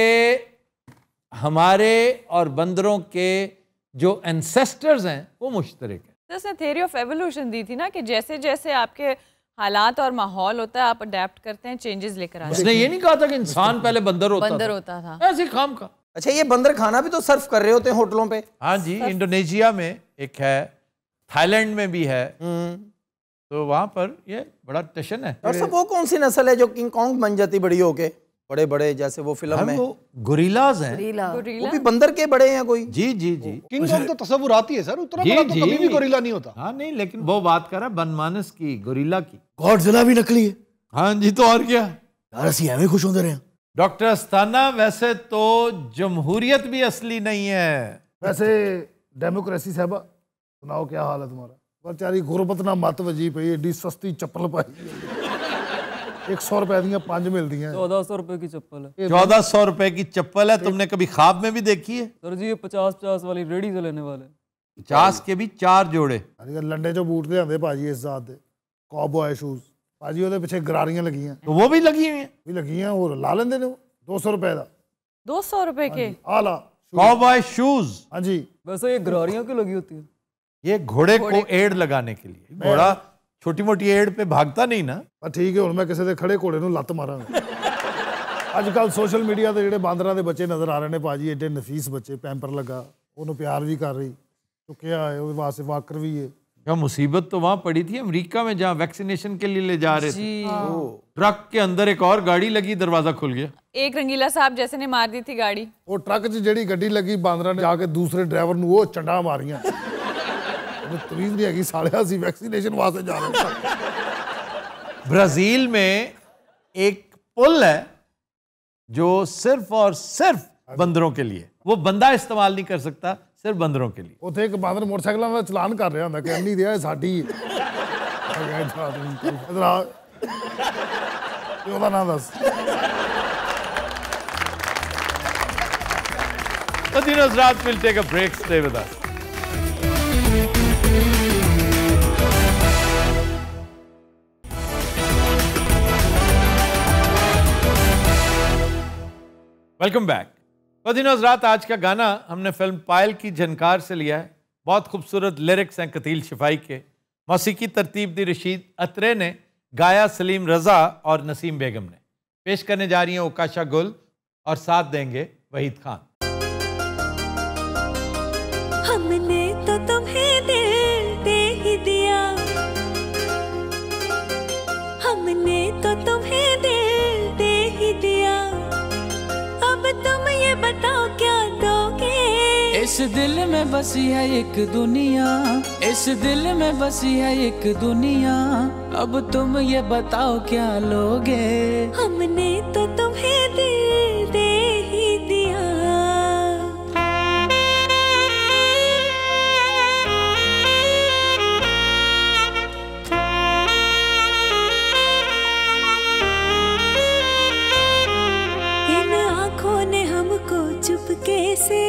हमारे और बंदरों के जो एंसेस्टर्स हैं वो मुश्तरक है। उसने थ्योरी ऑफ एवोल्यूशन दी थी ना कि जैसे जैसे आपके हालात और माहौल होता है आप अडेप्ट करते हैं, चेंजेस लेकर आते हैं। उसने ये नहीं कहा था कि इंसान पहले बंदर होता था। ऐसे काम का। अच्छा ये बंदर खाना भी तो सर्व कर रहे होते हैं होटलों पे? हाँ जी, इंडोनेशिया में एक है, थाईलैंड में भी है, तो वहां पर ये बड़ा टशन है। और सब वो कौन सी नस्ल है जो किंग कॉन्ग बन जाती बड़ी होके, बड़े बड़े जैसे वो फिल्म में? वो गोरिल्लाज हैं। वो भी बंदर के बड़े हैं कोई? जी जी जी। किंग कॉन्ग तो तस्वुर आती है सर, उतना जी, बड़ा तो जी। कभी भी गोरिल्ला नहीं होता। हाँ नहीं, लेकिन वो बात कर रहा बनमानस की, गोरिल्ला की। गॉडजिला भी नकली है। हाँ जी, तो और क्या यार असि एवं खुश होते रहे। डॉक्टर अस्ताना, वैसे तो जमहूरियत भी असली नहीं है। वैसे डेमोक्रेसी साहबा सुनाओ क्या हाल है तुम्हारा? बेचारी गुरबत ना मत वजी पई, एडी सस्ती चप्पल पाई 100 रुपए दी 5 मिलती हैं। 1400 रुपए की चप्पल है। 1400 रुपए की चप्पल है, तुमने कभी ख्वाब में भी देखी है? सर जी ये 50-50 वाली रेडी से लेने वाले। 50 के भी 4 जोड़े। लंडे चो बूट लियांदे भाजी इस जात दे, कॉबॉय शूज भाजी, ਉਹਦੇ ਪਿੱਛੇ ਗਰਾਰੀਆਂ ਲੱਗੀਆਂ। तो वो भी लगी हुई हैं। ਵੀ ਲੱਗੀਆਂ, ਹੋਰ ਲਾ ਲੈਂਦੇ ਨੇ 200 रुपए ਦਾ। 200 रुपए के ਆ ਲਾ कॉबॉय शूज। हाँ जी। वैसे ये गरारियों की लगी होती है? ये घोड़े को एड़ लगाने के लिए। घोड़ा छोटी मोटी एड़ पे भागता नहीं ना। ਪਰ ਠੀਕ ਹੈ, ਹੁਣ ਮੈਂ ਕਿਸੇ ਦੇ ਖੜੇ ਘੋੜੇ ਨੂੰ ਲੱਤ ਮਾਰਾਂਗਾ। ਅੱਜ ਕੱਲ ਸੋਸ਼ਲ ਮੀਡੀਆ ਤੇ ਜਿਹੜੇ ਬਾਂਦਰਾਂ ਦੇ ਬੱਚੇ ਨਜ਼ਰ ਆ ਰਹੇ ਨੇ ਭਾਜੀ, ਏਡੇ ਨਫੀਸ ਬੱਚੇ, ਪੈਂਪਰ ਲੱਗਾ, ਉਹਨੂੰ ਪਿਆਰ ਵੀ ਕਰ ਰਹੀ, ਚੁੱਕਿਆ है, ਉਹਦੇ ਵਾਸਤੇ ਵਾਕਰ ਵੀ है। क्या मुसीबत तो वहां पड़ी थी अमेरिका में, जहां वैक्सीनेशन के लिए ले जा रहे थे, ट्रक के अंदर एक और गाड़ी लगी, दरवाजा खुल गया। एक रंगीला साहब जैसे ने मार दी थी गाड़ी। ਉਹ ਟਰੱਕ 'ਚ ਜਿਹੜੀ ਗੱਡੀ ਲੱਗੀ, ਬਾਂਦਰਾਂ ਨੇ ਜਾ ਕੇ ਦੂਸਰੇ ਡਰਾਈਵਰ ਨੂੰ ਉਹ ਚੰਡਾ ਮਾਰੀਆਂ। ਉਹਨੂੰ ਤਮੀਜ਼ ਨਹੀਂ ਹੈਗੀ, ਸਾਲਿਆ ਅਸੀਂ ਵੈਕਸੀਨੇਸ਼ਨ ਵਾਸਤੇ ਜਾ ਰਹੇ ਹਾਂ। ब्राजील में एक पुल है जो सिर्फ और सिर्फ बंदरों के लिए, वो बंदा इस्तेमाल नहीं कर सकता, सिर्फ बंदरों के लिए। ਉੱਥੇ ਇੱਕ ਬਾਂਦਰ ਮੋਟਰਸਾਈਕਲਾਂ ਦਾ ਚਲਾਨ ਕਰ ਰਿਹਾ ਹੁੰਦਾ ਕਿ ਨਹੀਂ ਦਿਆ, ਇਹ ਸਾਡੀ ਹੈ। ਇਧਰ ਆ, ਉਹਦਾ ਨਾਮ ਦੱਸ। Madina Hazrat will take a break. Stay with us. Welcome back. दिन हज़रात, आज का गाना हमने फिल्म पायल की झनकार से लिया है। बहुत खूबसूरत लिरिक्स हैं कतील शिफाई के। मौसीकी तरतीब दी रशीद अतरे ने, गाया सलीम रज़ा और नसीम बेगम ने। पेश करने जा रही हैं ओकाशा गुल और साथ देंगे वहीद खान। हमने तो तुम्हें दिल दे ही दिया, हमने तो तुम्हें दिल दे ही दिया, अब तुम ये बताओ क्या दोगे। इस दिल में बसी है एक दुनिया, इस दिल में बसी है एक दुनिया, अब तुम ये बताओ क्या लोगे। हमने तो तुम्हें दिल दे ही दिया। इन आँखों ने हमको चुपके से,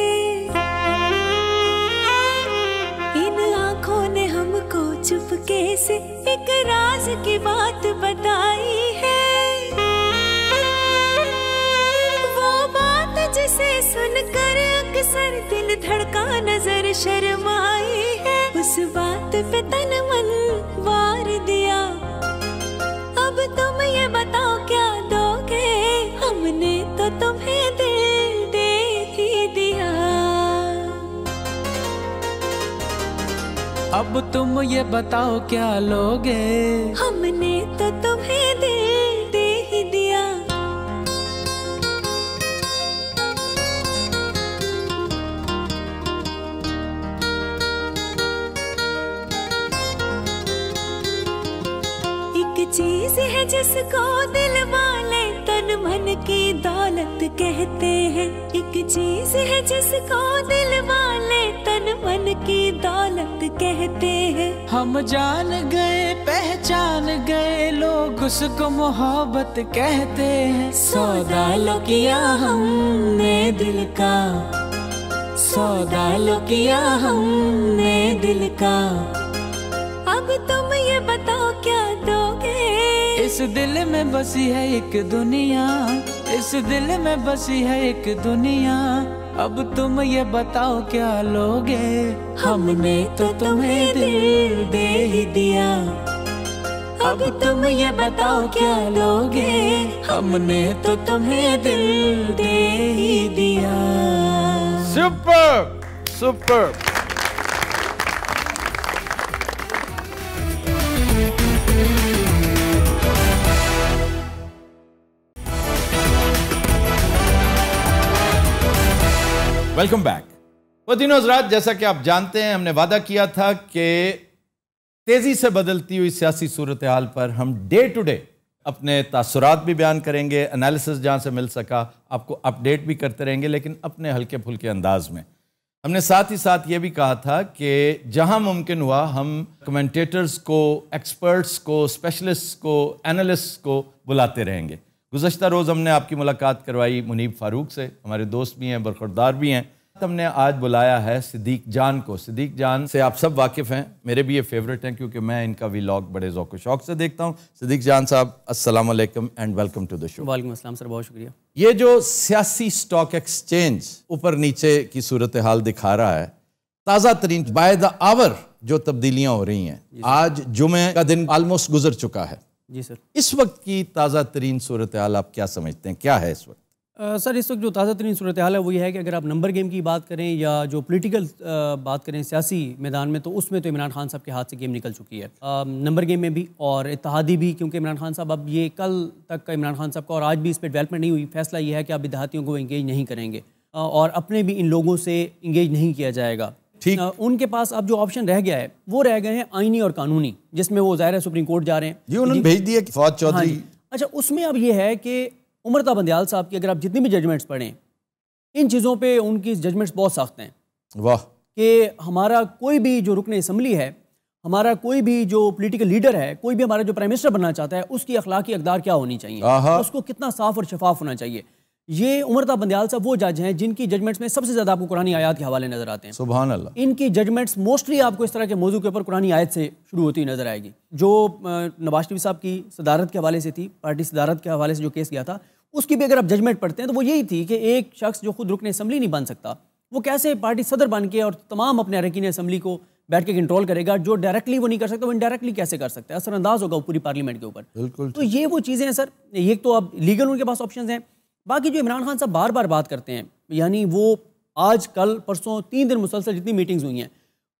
इन आँखों ने हमको चुपके से एक राज की बात बताई है। वो बात जिसे सुनकर अक्सर दिल धड़का नजर शर्माई है। उस बात पे तन मन वार दिया, अब तुम ये बताओ क्या दोगे। हमने तो तुम्हें दिल दे ही दिया। अब तुम ये बताओ क्या लोगे। हमने तो तुम्हें दिल दे ही दिया। एक चीज है जिसको दिल वाले तन मन की दौलत कहते हैं। एक चीज है जिसको दिल वाले तन मन की दौलत कहते हैं। हम जान गए पहचान गए लोग उसको मोहब्बत कहते हैं। सौदा लो किया हमने दिल का, सौदा लो किया हमने दिल का, अब तुम ये बताओ क्या दोगे। इस दिल में बसी है एक दुनिया, इस दिल में बसी है एक दुनिया, अब तुम ये बताओ क्या लोगे। हमने तो तुम्हें दिल दे ही दिया, अब तुम ये बताओ क्या लोगे। हमने तो तुम्हें दिल दे ही दिया। Super super. Welcome back. वो दिनों हज़रात, जैसा कि आप जानते हैं, हमने वादा किया था कि तेज़ी से बदलती हुई सियासी सूरत हाल पर हम डे टू डे अपने तासुरात भी बयान करेंगे, एनालिसिस जहाँ से मिल सका आपको अपडेट भी करते रहेंगे, लेकिन अपने हल्के फुल्के अंदाज में। हमने साथ ही साथ ये भी कहा था कि जहाँ मुमकिन हुआ हम कमेंटेटर्स को, एक्सपर्ट्स को, स्पेशलिस्ट को, एनालिस्ट को बुलाते रहेंगे। गुज़श्ता रोज़ हमने आपकी मुलाकात करवाई मुनीब फ़ारूक से, हमारे दोस्त भी हैं, बरखुरदार भी हैं। हमने आज बुलाया है सिद्दीक जान को। सिद्दीक जान से आप सब वाकिफ़ हैं, मेरे भी ये फेवरेट हैं क्योंकि मैं इनका व्लॉग बड़े ज़ौक़ शौक़ से देखता हूँ। सिद्दीक जान साहब, अस्सलाम वालेकुम and welcome to the show. वालेकुम अस्सलाम सर, बहुत शुक्रिया। ये जो सियासी स्टॉक एक्सचेंज ऊपर नीचे की सूरत हाल दिखा रहा है, ताज़ा तरीन बाय द आवर जो तब्दीलियाँ हो रही हैं, आज जुमे का दिन ऑलमोस्ट गुजर चुका है। जी सर। इस वक्त की ताज़ा तरीन सूरत हाल आप क्या समझते हैं, क्या है इस वक्त? सर, इस वक्त जो ताज़ा तरीन सूरत हाल है वो ये है कि अगर आप नंबर गेम की बात करें या जो पॉलिटिकल बात करें सियासी मैदान में, तो उसमें तो इमरान खान साहब के हाथ से गेम निकल चुकी है। नंबर गेम में भी और इत्तेहादी भी, क्योंकि इमरान खान साहब अब ये कल तक का इमरान खान साहब का और आज भी इस पर डेवलपमेंट नहीं हुई। फैसला ये है कि आप इत्तेहादियों को इंगेज नहीं करेंगे और अपने भी इन लोगों से इंगेज नहीं किया जाएगा। ठीक। उनके पास अब जो ऑप्शन रह गया है वो रह गए हैं आईनी और कानूनी, जिसमें वो ज़ाहिर है सुप्रीम कोर्ट जा रहे हैं। जी, उन्होंने भेज दिया फौज चौधरी। अच्छा, उसमें अब ये है कि उमरता बंदयाल साहब की अगर आप जितनी भी जजमेंट्स पढ़ें, इन चीज़ों पे उनकी जजमेंट्स बहुत सख्त हैं। वाह। कि हमारा कोई भी जो रुकन असम्बली है, हमारा कोई भी जो पॉलिटिकल लीडर है, कोई भी हमारा जो प्राइम मिनिस्टर बनना चाहता है, उसकी अखलाकी अक़दार क्या होनी चाहिए, उसको कितना साफ और शफाफ होना चाहिए। ये उमरता बंदयाल साहब वो जज हैं जिनकी जजमेंट्स में सबसे ज़्यादा आपको कुरानी आयत के हवाले नजर आते हैं। सुभान अल्लाह। इनकी जजमेंट्स मोस्टली आपको इस तरह के मौजू के ऊपर कुरानी आयत से शुरू होती नजर आएगी। जो नवाज शरीफ साहब की सदारत के हवाले से थी, पार्टी सदारत के हवाले से जो केस गया था, उसकी भी अगर आप जजमेंट पढ़ते हैं तो वो यही थी कि एक शख्स जो खुद रुकन असम्बली नहीं बन सकता, वो कैसे पार्टी सदर बन के और तमाम अपने अरकान असम्बली को बैठ के कंट्रोल करेगा। जो डायरेक्टली वो नहीं कर सकता वो इनडायरेक्टली कैसे कर सकता है, असरअंदाज होगा पूरी पार्लियामेंट के ऊपर। बिल्कुल। तो ये वो चीज़ें हैं सर, एक तो अब लीगल उनके पास ऑप्शन हैं। बाकी जो इमरान खान साहब बार बार बात करते हैं, यानी वो आज कल परसों 3 दिन मुसलसल जितनी मीटिंग्स हुई हैं,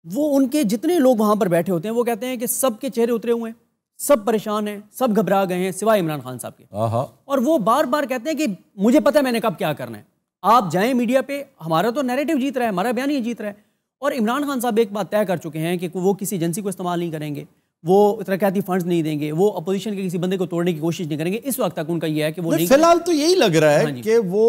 वो उनके जितने लोग वहाँ पर बैठे होते हैं वो कहते हैं कि सबके चेहरे उतरे हुए हैं, सब परेशान हैं, सब घबरा गए हैं सिवाय इमरान खान साहब के। और वो बार बार कहते हैं कि मुझे पता है मैंने कब क्या करना है, आप जाएं मीडिया पे, हमारा तो नैरेटिव जीत रहा है, हमारा बयान ही जीत रहा है। और इमरान खान साहब एक बात तय कर चुके हैं कि वो किसी एजेंसी को इस्तेमाल नहीं करेंगे, वो तरक्याती फंड्स नहीं देंगे, वो अपोजिशन के किसी बंदे को तोड़ने की कोशिश नहीं करेंगे। इस वक्त तक उनका ये है कि वो नहीं, फिलहाल तो यही लग रहा है कि वो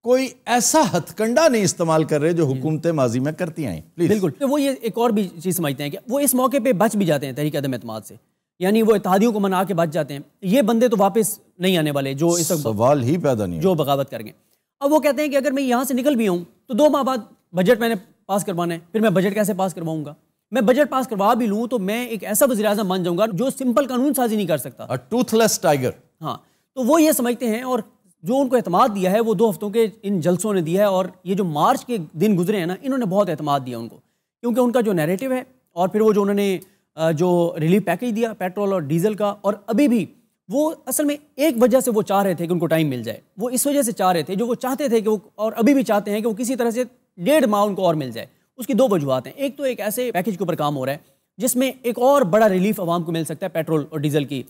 कोई ऐसा हथकंडा नहीं इस्तेमाल कर रहे जो हुकूमतें माजी में करती आई। बिल्कुल। तो वो ये एक और भी चीज़ समझते हैं कि वो इस मौके पे बच भी जाते हैं तहरीक अदम एतमाद से, यानी वो इत्तेहादियों को मना के बच जाते हैं। ये बंदे तो वापस नहीं आने वाले जो इस सवाल ही पैदा नहीं, जो बगावत करेंगे। अब वो कहते हैं कि अगर मैं यहाँ से निकल भी आऊँ तो 2 माह बाद बजट मैंने पास करवाना है, फिर मैं बजट कैसे पास करवाऊंगा? मैं बजट पास करवा भी लूँ तो मैं एक ऐसा वज़ीर-ए-आज़म बन जाऊंगा जो सिंपल कानून साजी नहीं कर सकता, टूथलेस टाइगर। हाँ, तो वो ये समझते हैं और जो उनको एतमाद दिया है वो 2 हफ्तों के इन जलसों ने दिया है। और ये जो मार्च के दिन गुजरे हैं ना, इन्होंने बहुत एतमाद दिया उनको, क्योंकि उनका जो नैरेटिव है और फिर वो जो उन्होंने जो रिलीफ पैकेज दिया पेट्रोल और डीजल का, और अभी भी वो असल में एक वजह से वो चाह रहे थे कि उनको टाइम मिल जाए, वो इस वजह से चाह रहे थे, जो वो चाहते थे कि वो, और अभी भी चाहते हैं कि वो किसी तरह से 1.5 माह उनको और मिल जाए। उसकी 2 वजूहत हैं। एक तो एक ऐसे पैकेज के ऊपर काम हो रहा है जिसमें एक और बड़ा रिलीफ आवाम को मिल सकता है पेट्रोल और डीजल की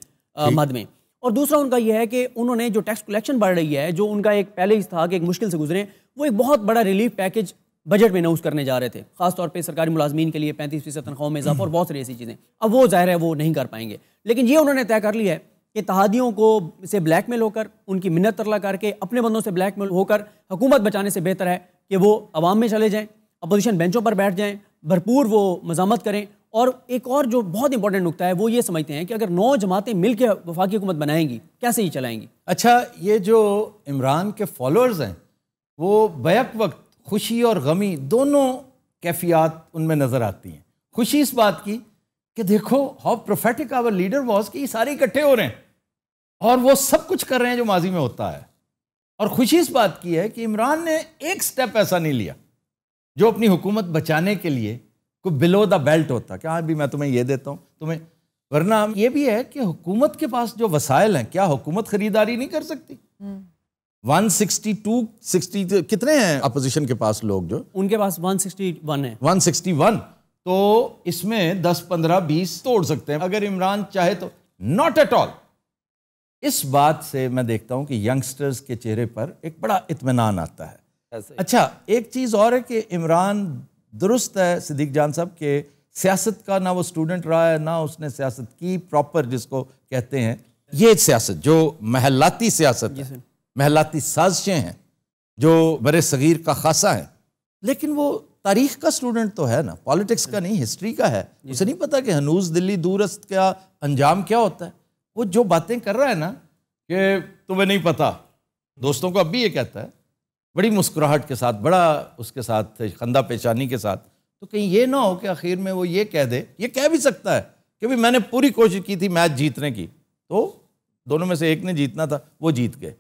मद में, और दूसरा उनका यह है कि उन्होंने जो टैक्स कलेक्शन बढ़ रही है, जो उनका एक पहले ही था कि एक मुश्किल से गुजरे, वो एक बहुत बड़ा रिलीफ पैकेज बजट में अनाउंस करने जा रहे थे, खासतौर पे सरकारी मुलाजमीन के लिए 35% तनख्वाहों में इजाफा और बहुत सारी ऐसी चीज़ें। अब वो ज़ाहिर है वो नहीं कर पाएंगे, लेकिन ये उन्होंने तय कर लिया है कि तहादियों को से ब्लैकमेल होकर, उनकी मिन्नत तरला करके, अपने बंदों से ब्लैकमेल होकर हुकूमत बचाने से बेहतर है कि वो अवाम में चले जाएँ, अपोजिशन बेंचों पर बैठ जाएँ, भरपूर वो मज़ामत करें। और एक और जो बहुत इंपॉर्टेंट नुकता है वो ये समझते हैं कि अगर 9 जमातें मिलकर वफाकी हुकूमत बनाएंगी कैसे ही चलाएंगी। अच्छा, ये जो इमरान के फॉलोअर्स हैं वो बैक वक्त खुशी और गमी दोनों कैफियत उनमें नज़र आती हैं। खुशी इस बात की कि देखो how prophetic our leader was कि सारे इकट्ठे हो रहे हैं और वो सब कुछ कर रहे हैं जो माजी में होता है। और खुशी इस बात की है कि इमरान ने एक स्टेप ऐसा नहीं लिया जो अपनी हुकूमत बचाने के लिए कोई बिलो द बेल्ट होता कि हाँ भी मैं तुम्हें ये देता हूँ तुम्हें, वरना ये भी है कि हुकूमत के पास जो वसाइल हैं, क्या हुकूमत खरीदारी नहीं कर सकती? 162 कितने हैं अपोजिशन के पास लोग? जो उनके पास 161 है। 161, तो इसमें 10, 15, 20 तोड़ सकते हैं अगर इमरान चाहे तो। Not at all. इस बात से मैं देखता हूं कि यंगस्टर्स के चेहरे पर एक बड़ा इत्मीनान आता है। अच्छा, एक चीज और है कि इमरान, दुरुस्त है सिद्दीक जान साहब के सियासत का ना वो स्टूडेंट रहा है ना उसने सियासत की प्रॉपर, जिसको कहते हैं ये सियासत जो महलाती सियासत है, महलाती साजिशें हैं जो बरे सगीर का खासा है, लेकिन वो तारीख का स्टूडेंट तो है ना, पॉलिटिक्स का नहीं, हिस्ट्री का है। उसे नहीं पता कि हनूज दिल्ली दूरस्त का अंजाम क्या होता है। वो जो बातें कर रहा है ना कि तुम्हें नहीं पता, दोस्तों को अब भी ये कहता है बड़ी मुस्कुराहट के साथ, बड़ा उसके साथ खंदा पेशानी के साथ, तो कहीं ये ना हो कि आखिर में वो ये कह दे, ये कह भी सकता है कि भाई मैंने पूरी कोशिश की थी मैच जीतने की, तो दोनों में से एक ने जीतना था, वो जीत गए।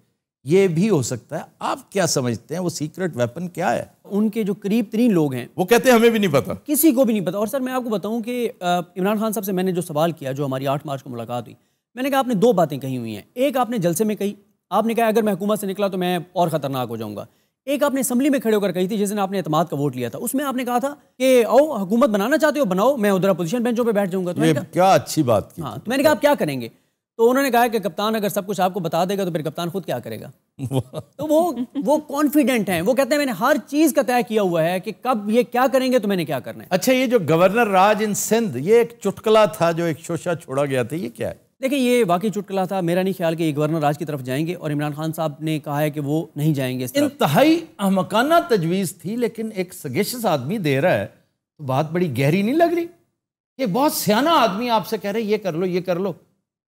ये भी हो सकता है। आप क्या समझते हैं वो सीक्रेट वेपन क्या है? उनके जो करीब 3 लोग हैं वो कहते हैं हमें भी नहीं पता, किसी को भी नहीं पता। और सर मैं आपको बताऊं कि इमरान खान साहब से मैंने जो सवाल किया, जो हमारी 8 मार्च को मुलाकात हुई, मैंने कहा आपने 2 बातें कही हुई हैं। एक आपने जलसे में कही, आपने कहा अगर मैं हुकूमत से निकला तो मैं और ख़तरनाक हो जाऊंगा। एक आपने असम्बली में खड़े होकर कही थी जिस दिन आपने एतमाद का वोट लिया था, उसमें आपने कहा था कि आओ हुकूमत बनाना चाहते हो बनाओ, मैं उधर अपोजिशन बेंचों पे बैठ जाऊंगा। तो क्या अच्छी बात की। हाँ, तो मैंने कहा आप क्या करेंगे? तो उन्होंने कहा कि कप्तान अगर सब कुछ आपको बता देगा तो फिर कप्तान खुद क्या करेगा? तो वो कॉन्फिडेंट हैं, वो कहते हैं मैंने हर चीज का तय किया हुआ है कि कब ये क्या करेंगे तो मैंने क्या करना है। अच्छा, ये जो गवर्नर राज इन सिंध, ये एक चुटकुला था जो एक शोशा छोड़ा गया था, ये क्या है? देखिए ये वाकई चुटकुला था। मेरा नहीं ख्याल कि ये गवर्नर राज की तरफ जाएंगे, और इमरान खान साहब ने कहा है कि वो नहीं जाएंगे इस तरफ। इंतहाई अहमकाना तजवीज़ थी, लेकिन एक सगेशियस आदमी दे रहा है तो बात बड़ी गहरी नहीं लग रही? ये बहुत सियाना आदमी आपसे कह रहे ये कर लो ये कर लो,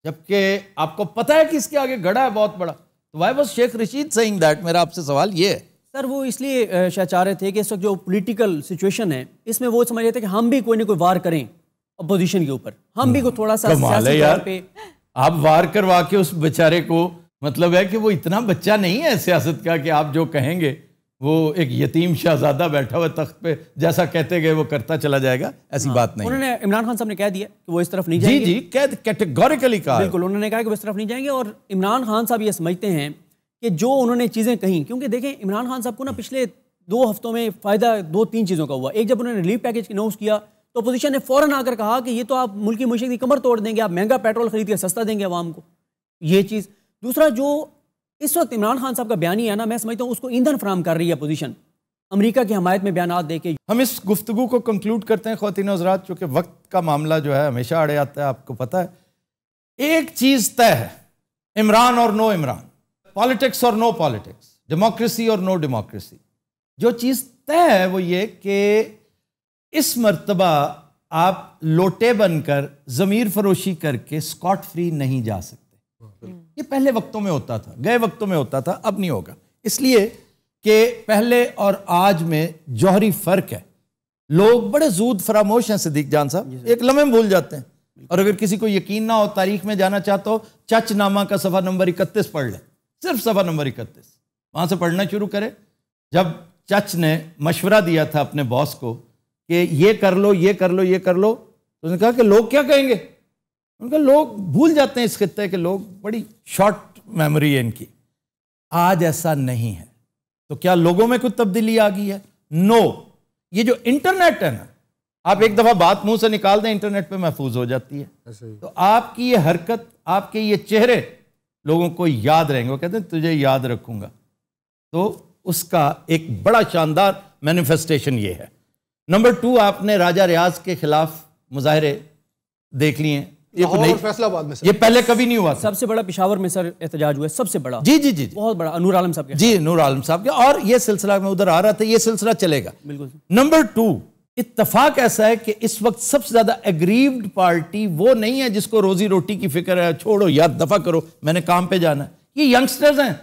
जबकि आपको पता है कि इसके आगे गड़ा है बहुत बड़ा। तो why was Sheikh Rashid saying that? मेरा आपसे सवाल ये है। सर वो इसलिए शायद चाह रहे थे कि इस वक्त जो पॉलिटिकल सिचुएशन है इसमें वो समझ रहे थे कि हम भी कोई ना कोई वार करें अपोजिशन के ऊपर, हम भी को थोड़ा सा कमाल है यार, आप वार करवा के उस बेचारे को मतलब है कि वो इतना बच्चा नहीं है सियासत का कि आप जो कहेंगे वो एक यतीम शहजादा बैठा हुआ तख्त पे जैसा कहते गए वो करता चला जाएगा, ऐसी बात नहीं। उन्होंने इमरान खान साहब ने कह दिया कि वो इस तरफ नहीं जाएंगे। जी कैटेगोरिकली कहा। बिल्कुल, उन्होंने कहा कि वो इस तरफ नहीं जाएंगे। और इमरान खान साहब ये समझते हैं कि जो उन्होंने चीज़ें कहीं, क्योंकि देखें इमरान खान साहब को ना पिछले 2 हफ्तों में फ़ायदा 2-3 चीज़ों का हुआ। एक, जब उन्होंने रिलीफ पैकेज अनाउंस किया तो अपोजिशन ने फ़ौरन आकर कहा कि ये तो आप मुल्क की मुशीयत की कमर तोड़ देंगे, आप महंगा पेट्रोल खरीद के सस्ता देंगे आवाम को, ये चीज़। दूसरा, जो इस वक्त इमरान खान साहब का बयानी है ना, मैं समझता हूँ उसको ईंधन फराहम कर रही है अपोजिशन, अमेरिका की हमायत में बयानात दे के। हम इस गुफ्तगू को कंक्लूड करते हैं ख्वातीन और हज़रात, चूँकि वक्त का मामला जो है हमेशा आड़े आता है, आपको पता है। एक चीज़ तय है, इमरान और नो इमरान, पॉलिटिक्स और नो पॉलिटिक्स, डेमोक्रेसी और नो डेमोक्रेसी। जो चीज़ तय है वो ये कि इस मर्तबा आप लोटे बनकर ज़मीर फरोशी करके स्कॉट फ्री नहीं जा सकते। ये पहले वक्तों में होता था, गए वक्तों में होता था, अब नहीं होगा। इसलिए कि पहले और आज में जौहरी फ़र्क है। लोग बड़े जूद फरामोश हैं सिद्दीक जान साहब, एक लम्हे में भूल जाते हैं। और अगर किसी को यकीन ना हो, तारीख में जाना चाहता हो, चच नामा का सफ़ा नंबर 31 पढ़ ले, सिर्फ सफ़ा नंबर 31 वहाँ से पढ़ना शुरू करे। जब चच ने मशवरा दिया था अपने बॉस को कि ये कर लो, ये कर लो, ये कर लो, तो उसने कहा कि लोग क्या कहेंगे। उनका लोग भूल जाते हैं इस खित्ते के लोग, बड़ी शॉर्ट मेमोरी है इनकी। आज ऐसा नहीं है। तो क्या लोगों में कुछ तब्दीली आ गई है? नो। ये जो इंटरनेट है ना, आप एक दफ़ा बात मुंह से निकाल दें, इंटरनेट पे महफूज हो जाती है। तो आपकी ये हरकत, आपके ये चेहरे लोगों को याद रहेंगे। वो कहते हैं तुझे याद रखूंगा। तो उसका एक बड़ा शानदार मैनिफेस्टेशन ये है। नंबर 2, आपने राजा रियाज के खिलाफ मुजाहरे देख लिए हैं। ये तो नहीं, फैसलाबाद में ये पहले कभी नहीं हुआ था। सबसे बड़ा पेशावर में सर एहतजाज हुआ है, सबसे बड़ा। जी जी जी, बहुत बड़ा, नूर आलम साहब के। जी, नूर आलम साहब के। और ये सिलसिला में उधर आ रहा था, ये सिलसिला चलेगा बिल्कुल। नंबर 2, इत्तफाक ऐसा है कि इस वक्त सबसे ज्यादा एग्रीव्ड पार्टी वो नहीं है जिसको रोजी रोटी की फिक्र है, छोड़ो यार दफा करो, मैंने काम पे जाना है। ये यंगस्टर्स हैं,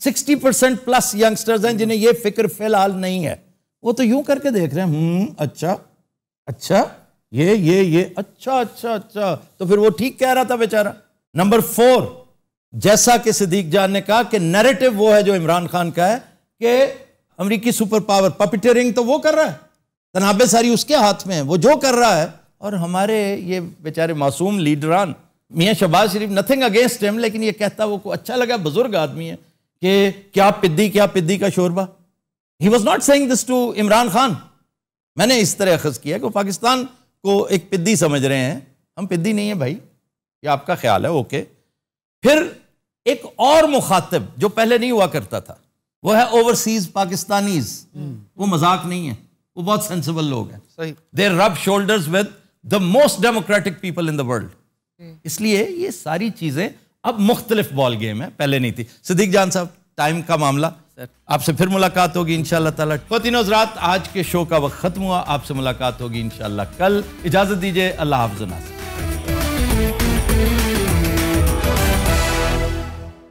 60% प्लस यंगस्टर्स हैं जिन्हें ये फिक्र फिलहाल नहीं है। वो तो यूं करके देख रहे हैं, अच्छा अच्छा, ये अच्छा अच्छा अच्छा, तो फिर वो ठीक कह रहा था बेचारा। नंबर 4, जैसा कि सिद्दीक जान ने कहा कि नैरेटिव वो है जो इमरान खान का है कि अमेरिकी सुपर पावर पपिटेरिंग तो वो कर रहा है, तनाबे सारी उसके हाथ में है, वो जो कर रहा है। और हमारे ये बेचारे मासूम लीडरान, मियाँ शहबाज शरीफ, नथिंग अगेंस्ट हिम, लेकिन ये कहता वो को अच्छा लगा, बुजुर्ग आदमी है, कि क्या पिद्दी का शोरबा। He was not saying this to Imran Khan. मैंने इस तरह अखज़ किया कि पाकिस्तान को एक पिद्दी समझ रहे हैं। हम पिद्दी नहीं है भाई, ये आपका ख्याल है, ओके। फिर एक और मुखातिब जो पहले नहीं हुआ करता था, वो है ओवरसीज पाकिस्तानीज। वो मजाक नहीं है, वो बहुत सेंसिबल लोग हैं। सही, दे रब shoulders with the most democratic people in the world. इसलिए ये सारी चीजें अब मुख्तलिफ बॉल गेम है, पहले नहीं थी। सिद्दीक जान साहब, टाइम का मामला, आपसे फिर मुलाकात होगी इंशाअल्लाह ताला। ख्वातीन और हज़रात, आज के शो का वक्त खत्म हुआ, आपसे मुलाकात होगी इंशाअल्लाह कल। इजाजत दीजिए, अल्लाह हाफ़िज़।